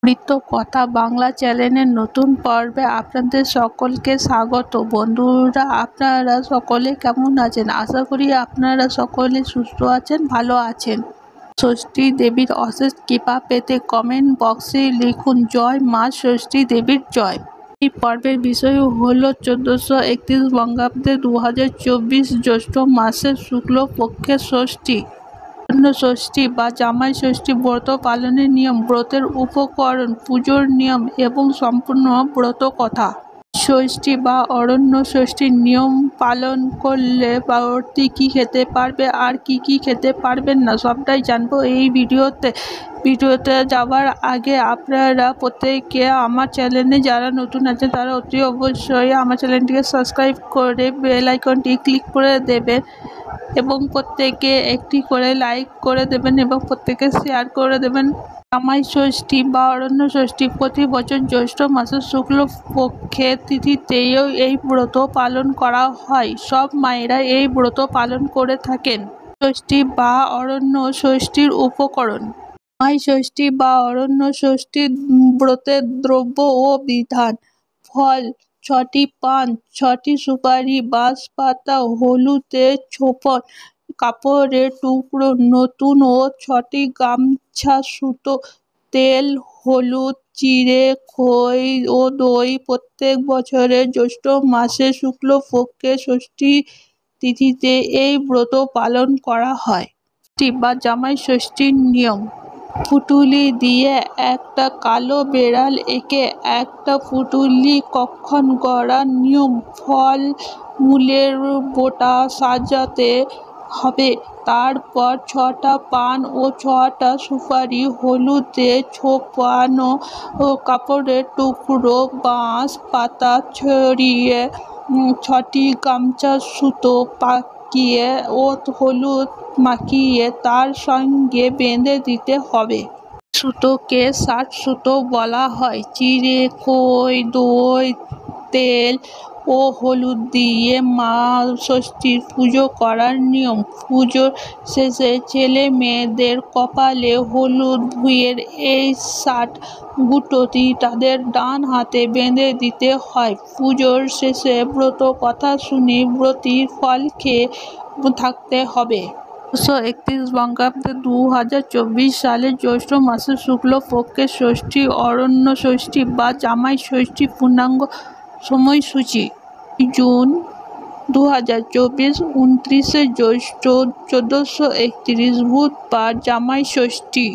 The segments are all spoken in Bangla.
অমৃত কথা বাংলা চ্যানেলের নতুন পর্বে আপনাদের সকলকে স্বাগত। বন্ধুরা, আপনারা সকলে কেমন আছেন? আশা করি আপনারা সকলে সুস্থ আছেন, ভালো আছেন। ষষ্ঠী দেবীর অশেষ কৃপা পেতে কমেন্ট বক্সে লিখুন জয় মা ষষ্ঠী দেবীর জয়। এই পর্বের বিষয় হল 1431 বঙ্গাব্দে 2024 জ্যৈষ্ঠ মাসের শুক্ল পক্ষের ষষ্ঠী। ষষ্ঠী বা জামাই ষষ্ঠী ব্রত পালনের নিয়ম, ব্রতের উপকরণ, পুজোর নিয়ম এবং সম্পূর্ণ ব্রত কথা। ষষ্ঠী বা অরণ্য ষষ্ঠীর নিয়ম পালন করলে ব্রতী কী খেতে পারবে আর কি খেতে পারবেন না সবটাই জানবো এই ভিডিওতে যাওয়ার আগে আপনারা প্রত্যেকে আমার চ্যানেলে যারা নতুন আছে তারা অতি অবশ্যই আমার চ্যানেলটিকে সাবস্ক্রাইব করে বেল আইকনটি ক্লিক করে দেবেন এবং প্রত্যেকে একটি করে লাইক করে দেবেন এবং প্রত্যেকে শেয়ার করে দেবেন। জামাই ষষ্ঠী বা অরণ্য ষষ্ঠী প্রতি বছর জ্যৈষ্ঠ মাসের শুক্ল পক্ষের তিথিতেও এই ব্রত পালন করা হয়। সব মায়েরা এই ব্রত পালন করে থাকেন। ষষ্ঠী বা অরণ্য ষষ্ঠীর উপকরণ। জামাই ষষ্ঠী বা অরণ্য ষষ্ঠীর ব্রতের দ্রব্য ও বিধান: ফল 6টি পান, 6টি সুপারি, বাঁশ পাতা, হলুদের ছোপন, কাপড়ের টুকরো, নতুন ও 6টি গামছা, সুতো, তেল, হলুদ, চিড়ে, খই ও দই। প্রত্যেক বছরের জ্যৈষ্ঠ মাসে শুক্ল পক্ষের ষষ্ঠী তিথিতে এই ব্রত পালন করা হয়। ষষ্ঠী বা জামাই ষষ্ঠীর নিয়ম: পুঁটুলি দিয়ে একটা কালো বেড়াল এঁকে একটা পুঁটুলি কক্ষণ গড়ার নিয়ম। ফল মূলের বোটা সাজাতে হবে। তারপর 6টা পান ও 6টা সুপারি, হলুদে ছোপানো কাপড়ের টুকরো, বাঁশ পাতা ছড়িয়ে 6টি গামছা, সুতো পাকিয়ে ও হলুদ মাখিয়ে তার সঙ্গে বেঁধে দিতে হবে। সুতোকে 60 সুতো বলা হয়। চিড়ে, খই, দই, তেল ও হলুদ দিয়ে মা ষষ্ঠীর পুজো করার নিয়ম। পুজোর শেষে ছেলে মেয়েদের কপালে হলুদ ভুঁইয়ের এই 60 গুঁটোটি তাদের ডান হাতে বেঁধে দিতে হয়। পুজোর শেষে ব্রত কথা শুনে ব্রতীর ফল খেয়ে থাকতে হবে। 1431 বঙ্গাব্দে 2024 সালের জ্যৈষ্ঠ মাসের শুক্ল পক্ষের ষষ্ঠী অরণ্য ষষ্ঠী বা জামাই ষষ্ঠী পূর্ণাঙ্গ সময়সূচি: জুন 2024, 29শে জ্যৈষ্ঠ 1431 বুধবার জামাই ষষ্ঠী।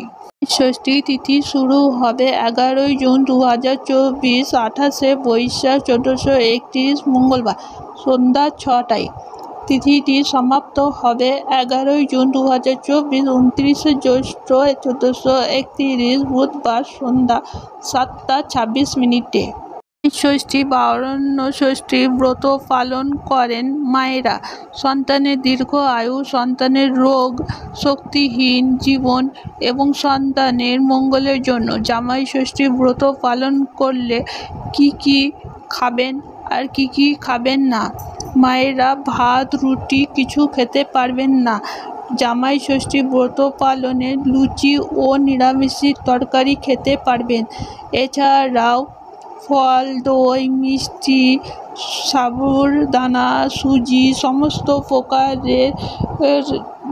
ষষ্ঠী তিথি শুরু হবে 11ই জুন 2024, 28শে বৈশাখ 1431 মঙ্গলবার সন্ধ্যা 6টায়। তিথিটি সমাপ্ত হবে 11ই জুন 2024, 29শে জ্যৈষ্ঠ 1431 বুধবার সন্ধ্যা 7টা 26 মিনিটে। ষষ্ঠী বা অরণ্য ষষ্ঠী ব্রত পালন করেন মায়েরা সন্তানের দীর্ঘ আয়ু, সন্তানের রোগ শক্তিহীন জীবন এবং সন্তানের মঙ্গলের জন্য। জামাই ষষ্ঠী ব্রত পালন করলে কি খাবেন আর কি খাবেন না? মায়েরা ভাত রুটি কিছু খেতে পারবেন না। জামাই ষষ্ঠী ব্রত পালনে লুচি ও নিরামিষ তরকারি খেতে পারবেন। এছাড়াও ফল, দই, মিষ্টি, সাবুদানা, সুজি, সমস্ত প্রকারের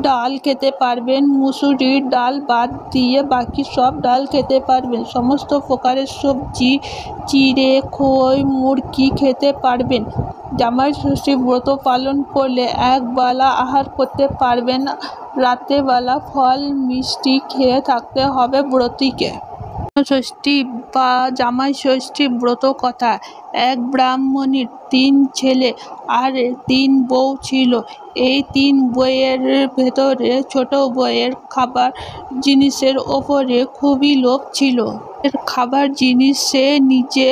ডাল খেতে পারবেন। মুসুরির ডাল বাদ দিয়ে বাকি সব ডাল খেতে পারবেন। সমস্ত প্রকারের সবজি, চিড়ে, খই, মুরগি খেতে পারবেন। জামাই ষষ্ঠী ব্রত পালন করলে একবেলা আহার করতে পারবেন। রাতেরবেলা ফল মিষ্টি খেয়ে থাকতে হবে ব্রতীকে। ষষ্ঠী বা জামাই ষষ্ঠী ব্রত কথা: এক ব্রাহ্মণীর 3 ছেলে আর 3 বউ ছিল। এই 3 বউয়ের ভেতরে ছোট বউয়ের খাবার জিনিসের ওপরে খুবই লোভ ছিল। খাবার জিনিস সে নিজে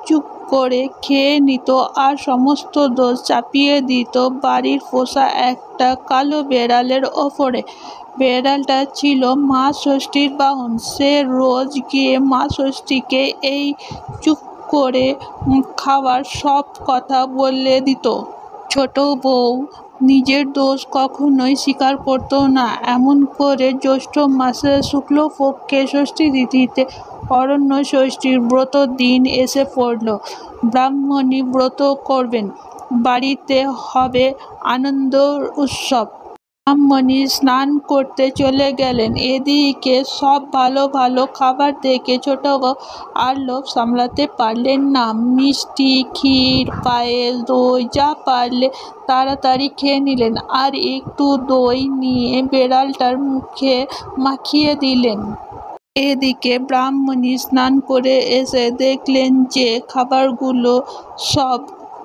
চুপ করে খেয়ে নিত আর সমস্ত দোষ চাপিয়ে দিত বাড়ির পোষা একটা কালো বেড়ালের ওপরে। বেড়ালটা ছিল মা ষষ্ঠীর বাহন। সে রোজ গিয়ে মা ষষ্ঠীকে এই চুপ করে খাওয়ার সব কথা বলে দিত। ছোট বউ নিজের দোষ কখনোই স্বীকার করত না। এমন করে জ্যৈষ্ঠ মাসের শুক্ল পক্ষে ষষ্ঠী তিথিতে অরণ্য ষষ্ঠীর ব্রত দিন এসে পড়ল। ব্রাহ্মণী ব্রত করবেন, বাড়িতে হবে আনন্দ উৎসব। ব্রাহ্মণী স্নান করতে চলে গেলেন। এদিকে সব ভালো ভালো খাবার দেখে ছোট বউ আর লোভ সামলাতে পারলেন না। মিষ্টি, ক্ষীর, পায়েস, দই যা পারলে তাড়াতাড়ি খেয়ে নিলেন, আর একটু দই নিয়ে বেড়ালটার মুখে মাখিয়ে দিলেন। এদিকে ব্রাহ্মণী স্নান করে এসে দেখলেন যে খাবারগুলো সব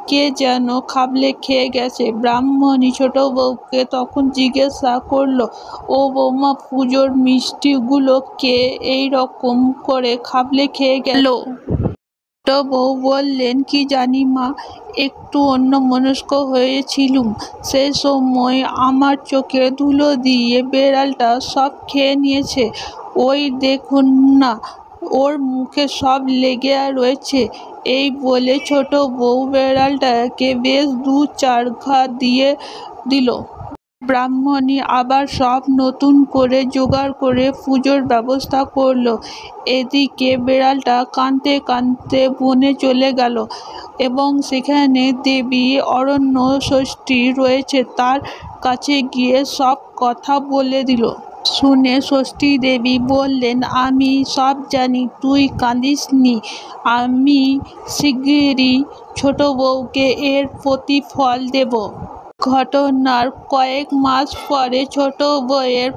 কে যেন খাবলে খেয়ে গেছে। ব্রাহ্মণী ছোট বউকে তখন জিজ্ঞাসা করলো, ও বৌমা, পুজোর মিষ্টিগুলো কে এইরকম করে খাবলে খেয়ে গেল? ছোট বউ বললেন, কি জানি মা, একটু অন্যমনস্ক হয়েছিলুম, সে সময় আমার চোখে ধুলো দিয়ে বেড়ালটা সব খেয়ে নিয়েছে। ওই দেখুন না, ওর মুখে সব লেগে রয়েছে। এই বলে ছোট বউ বেড়ালটাকে বেশ 2-4 ঘা দিয়ে দিল। ব্রাহ্মণী আবার সব নতুন করে জোগাড় করে পুজোর ব্যবস্থা করল। এদিকে বেড়ালটা কাঁদতে কাঁদতে বনে চলে গেল এবং সেখানে দেবী অরণ্য ষষ্ঠী রয়েছে, তার কাছে গিয়ে সব কথা বলে দিল। শুনে ষষ্ঠী দেবী বললেন, আমি সব জানি, তুই কাঁদিস নি, আমি শিগগিরই ছোট বউকে এর প্রতিফল দেব। ঘটনার কয়েক মাস পরে ছোট বউয়ের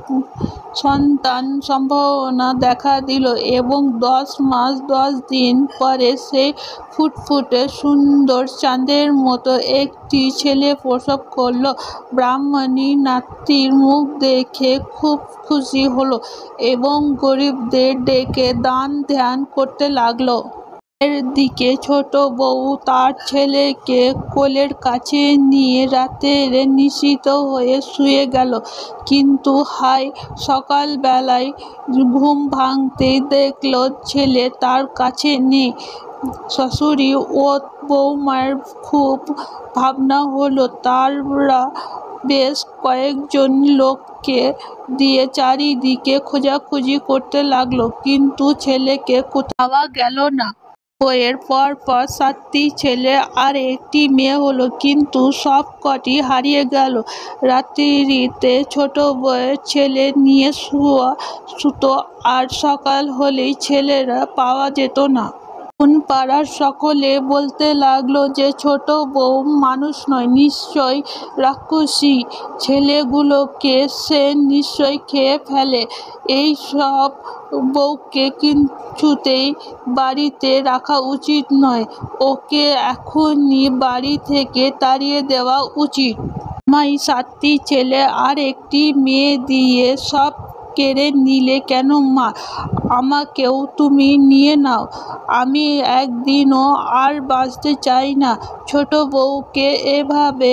সন্তান সম্ভাবনা দেখা দিল এবং 10 মাস 10 দিন পরে সে ফুটফুটে সুন্দর চাঁদের মতো একটি ছেলে প্রসব করল। ব্রাহ্মণী নাতির মুখ দেখে খুব খুশি হলো এবং গরিবদের ডেকে দান ধ্যান করতে লাগলো। এদিকে ছোট বউ তার ছেলেকে কোলের কাছে নিয়ে রাতের নিশ্চিন্ত হয়ে শুয়ে গেল। কিন্তু হায়, সকালবেলায় ঘুম ভাঙতেই দেখল ছেলে তার কাছে নেই। শাশুড়ি ও বৌমার খুব ভাবনা হলো। তারা বেশ কয়েকজন লোককে দিয়ে চারিদিকে খোঁজাখুঁজি করতে লাগলো, কিন্তু ছেলেকে কোথাও পাওয়া গেল না। বউয়ের পরপর 7টি ছেলে আর একটি মেয়ে হলো, কিন্তু সব কটি হারিয়ে গেল। রাত্রিতে ছোট বউয়ের ছেলে নিয়ে শুতো, আর সকাল হলেই ছেলেরা পাওয়া যেত না। পাড়ার সকলে বলতে লাগলো যে ছোট বউ মানুষ নয়, নিশ্চয়ই রাক্ষসী, ছেলেগুলোকে সে নিশ্চয়ই খেয়ে ফেলে। এই সব বউকে কিছুতেই বাড়িতে রাখা উচিত নয়, ওকে এখনই বাড়ি থেকে তাড়িয়ে দেওয়া উচিত। আমায় 7টি ছেলে আর একটি মেয়ে দিয়ে সব কেড়ে নিলে কেন মা? আমাকেও তুমি নিয়ে নাও, আমি একদিনও আর বাঁচতে চাই না। ছোট বউকে এভাবে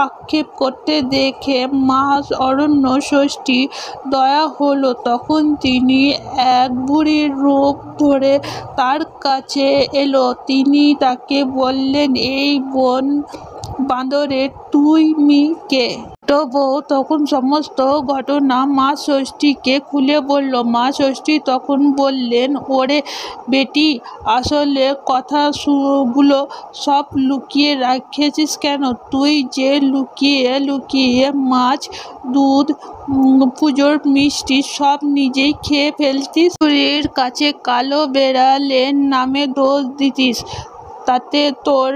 আক্ষেপ করতে দেখে মা অরণ্য ষষ্ঠী দয়া হলো। তখন তিনি এক বুড়ির রূপ ধরে তার কাছে এলো। তিনি তাকে বললেন, এই বন বাঁদরের তুমি কে? ছোট বউ তখন সমস্ত ঘটনা মা ষষ্ঠীকে খুলে বলল। মা ষষ্ঠী তখন বললেন, ওরে বেটি, আসলে কথাগুলো সব লুকিয়ে রেখেছিস কেন? তুই যে লুকিয়ে লুকিয়ে মাছ, দুধ, পুজোর মিষ্টি সব নিজেই খেয়ে ফেলতিস, চুরির কাছে কালো বেড়ালের নামে দোষ দিতিস, তাতে তোর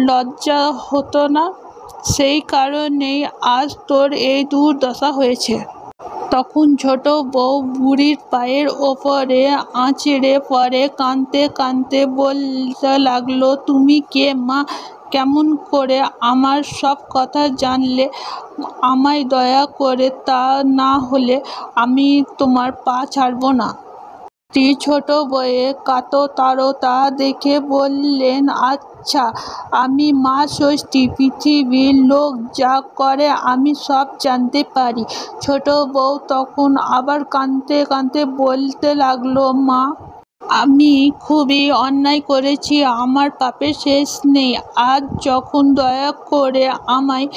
লজ্জা হতো না? সেই কারণেই আজ তোর এই দুর্দশা হয়েছে। তখন ছোট বউ বুড়ির পায়ের ওপরে আছড়ে পড়ে কাঁদতে কাঁদতে বলতে লাগলো, তুমি কে মা? কেমন করে আমার সব কথা জানলে? আমায় দয়া করে, তা না হলে আমি তোমার পা ছাড়ব না। ছোট বউয়ের কাতরতা দেখে বললেন, আচ্ছা, আমি মা ষষ্ঠী, পৃথিবীর লোক যা করে আমি সব জানতে পারি। ছোট বউ তখন আবার কাঁদতে কাঁদতে বলতে লাগলো, মা আমি খুবই অন্যায় করেছি, আমার পাপের শেষ নেই। আজ যখন দয়া করে আমায়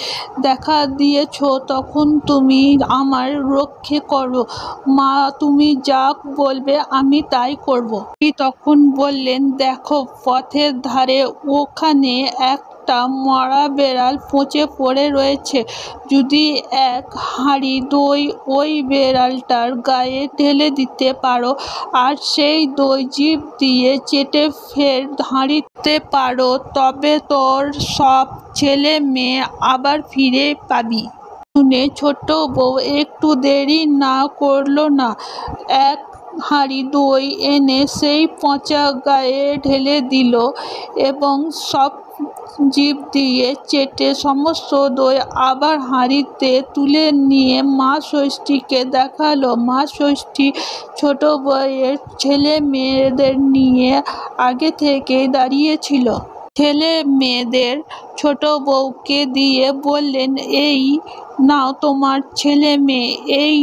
দেখা দিয়েছ, তখন তুমি আমার রক্ষে করো। মা, তুমি যা বলবে আমি তাই করব। তখন বললেন, দেখো পথের ধারে ওখানে একটা মরা বেড়াল পচে পড়ে রয়েছে। যদি এক হাঁড়ি দই ওই বেড়ালটার গায়ে ঢেলে দিতে পারো আর সেই দই জিভ দিয়ে চেটে ফের হাঁড়িতে পারো, তবে তোর সব ছেলে মেয়ে আবার ফিরে পাবি। শুনে ছোট বউ একটু দেরি না করলো না, এক হাঁড়ি দই এনে সেই পচা গায়ে ঢেলে দিল এবং সব জিভ দিয়ে চেটে সমস্ত দই আবার হাঁড়িতে তুলে নিয়ে মা ষষ্ঠীকে দেখালো। মা ষষ্ঠী ছোট বউয়ের ছেলে মেয়েদের নিয়ে আগে থেকেই দাঁড়িয়েছিল। ছেলে মেয়েদের ছোট বউকে দিয়ে বললেন, এই নাও তোমার ছেলে মেয়ে, এই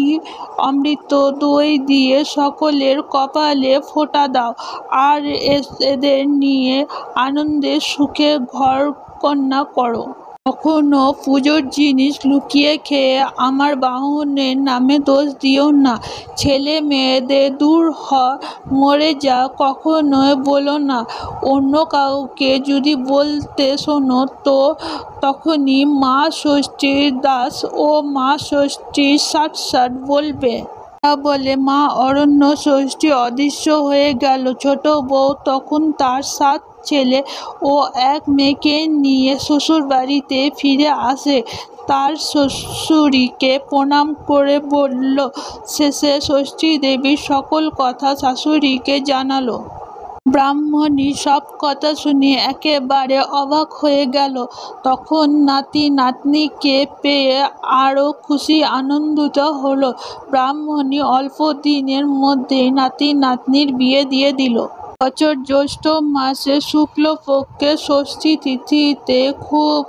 অমৃত দই দিয়ে সকলের কপালে ফোঁটা দাও আর এদের নিয়ে আনন্দে সুখে ঘর কন্যা করো। কখনো পুজোর জিনিস লুকিয়ে খেয়ে আমার বাহনের নামে দোষ দিও না। ছেলে মেয়েদের দূর হ, মরে যা কখনোই বলো না। অন্য কাউকে যদি বলতে শোনো তো তখনই মা ষষ্ঠীর দাস ও মা ষষ্ঠীর ষাট বলবে। বলে মা অরণ্য ষষ্ঠী অদৃশ্য হয়ে গেল। ছোট বউ তখন তার 7 ছেলে ও এক মেয়েকে নিয়ে শ্বশুর বাড়িতে ফিরে আসে। তার শ্বশুরীকে প্রণাম করে বলল। শেষে ষষ্ঠী দেবীর সকল কথা শাশুড়িকে জানালো। ব্রাহ্মণী সব কথা শুনে একেবারে অবাক হয়ে গেল। তখন নাতি নাতনিকে পেয়ে আরও খুশি আনন্দিত হলো। ব্রাহ্মণী অল্প দিনের মধ্যেই নাতি নাতনির বিয়ে দিয়ে দিল। বছর জ্যৈষ্ঠ মাসে শুক্লপক্ষের ষষ্ঠী তিথিতে খুব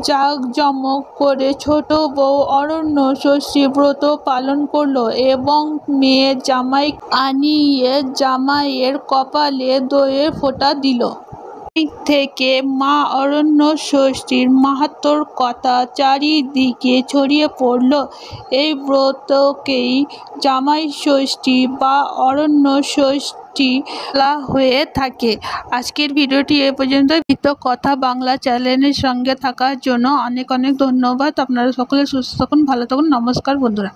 জাঁকজমক করে ছোট বউ অরণ্য ষষ্ঠী ব্রত পালন করলো এবং মেয়ের জামাই আনিয়ে জামাইয়ের কপালে দইয়ের ফোঁটা দিল। এই থেকে মা অরণ্য ষষ্ঠীর মাহাত্ম্যর কথা চারিদিকে ছড়িয়ে পড়ল। এই ব্রতকেই জামাই ষষ্ঠী বা অরণ্য ষষ্ঠী বলা হয়ে থাকে। আজকের ভিডিওটি এ পর্যন্ত। কথা বাংলা চ্যানেলের সঙ্গে থাকার জন্য অনেক অনেক ধন্যবাদ। আপনারা সকলে সুস্থ থাকুন, ভালো থাকুন। নমস্কার বন্ধুরা।